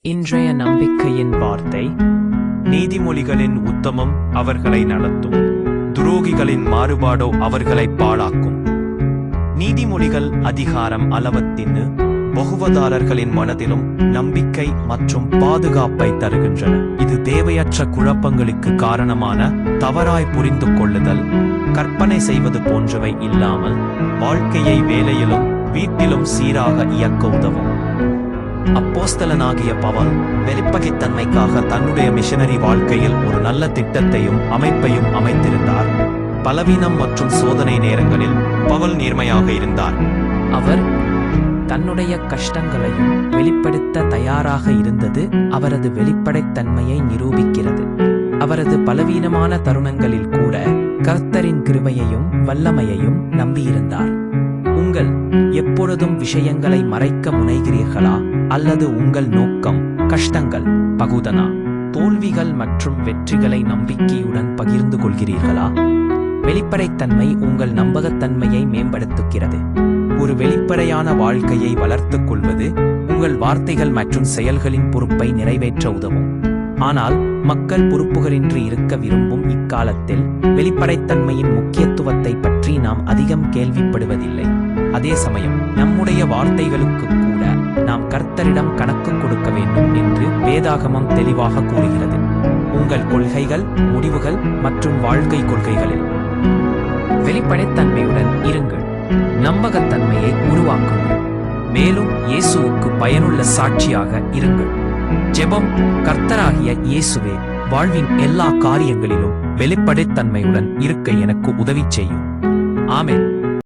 இன்றைய நம்பிக்கையின் வார்த்தை, நீதிமொழிகளின் உத்தமம் அவர்களை நடத்தும், துரோகிகளின் மாறுபாடோ அவர்களை பாழாக்கும். நீதிமொழிகள் அதிகாரம் 61 பகுவதாரர்களின் மனதிலும் நம்பிக்கை மற்றும் பாதுகாப்பை தருகின்றன. இது தேவையற்ற குழப்பங்களுக்கு காரணமான தவறாய் புரிந்து கொள்ளுதல், கற்பனை செய்வது போன்றவை இல்லாமல் வாழ்க்கையை வேலையிலும் வீட்டிலும் சீராக இயக்க உதவும். அப்போஸ்தலனாகிய பவுல் வெளிப்பகைத்தன்மைக்காக தன்னுடைய மிஷனரி வாழ்க்கையில் ஒரு நல்ல திட்டத்தையும் அமைப்பையும் அமைத்திருந்தார். பலவீனம் மற்றும் சோதனை நேரங்களில் பவுல் நேர்மையாக இருந்தார். அவர் தன்னுடைய கஷ்டங்களையும் வெளிப்படுத்த தயாராக இருந்தது அவரது வெளிப்படைத்தன்மையை நிரூபிக்கிறது. அவரது பலவீனமான தருணங்களில் கூட கர்த்தரின் கிருபையையும் வல்லமையையும் நம்பியிருந்தார். உங்கள் எப்பொழுதும் விஷயங்களை மறைக்க முனைகிறீர்களா, அல்லது உங்கள் நோக்கம் கஷ்டங்கள், பகுதனா, தோல்விகள் மற்றும் வெற்றிகளை நம்பிக்கையுடன் பகிர்ந்து கொள்கிறீர்களா? வெளிப்படைத்தன்மை உங்கள் நம்பகத்தன்மையை மேம்படுத்துகிறது. ஒரு வெளிப்படையான வாழ்க்கையை வளர்த்துக் கொள்வது உங்கள் வார்த்தைகள் மற்றும் செயல்களின் பொறுப்பை நிறைவேற்ற உதவும். ஆனால் மக்கள் பொறுப்புகளின்றி இருக்க விரும்பும் இக்காலத்தில் வெளிப்படைத்தன்மையின் முக்கியத்துவத்தை பற்றி நாம் அதிகம் கேள்விப்படுவதில்லை. அதே சமயம் நம்முடைய வார்த்தைகளுக்கு கூட நாம் கர்த்தரிடம் கணக்கு கொடுக்க வேண்டும் என்று வேதாகமம் தெளிவாக கூறுகிறது. உங்கள் கொள்கைகள், முடிவுகள் மற்றும் வாழ்க்கை கொள்கைகளில் வெளிப்படைத்தன்மையுடன் இருங்கள். நம்பகத்தன்மையை உருவாக்குங்கள். மேலும் இயேசுவுக்கு பயனுள்ள சாட்சியாக இருங்கள். ஜெபம். கர்த்தராகிய இயேசுவே, வாழ்வின் எல்லா காரியங்களிலும் வெளிப்படைத்தன்மையுடன் இருக்க எனக்கு உதவி செய்யும். ஆமென்.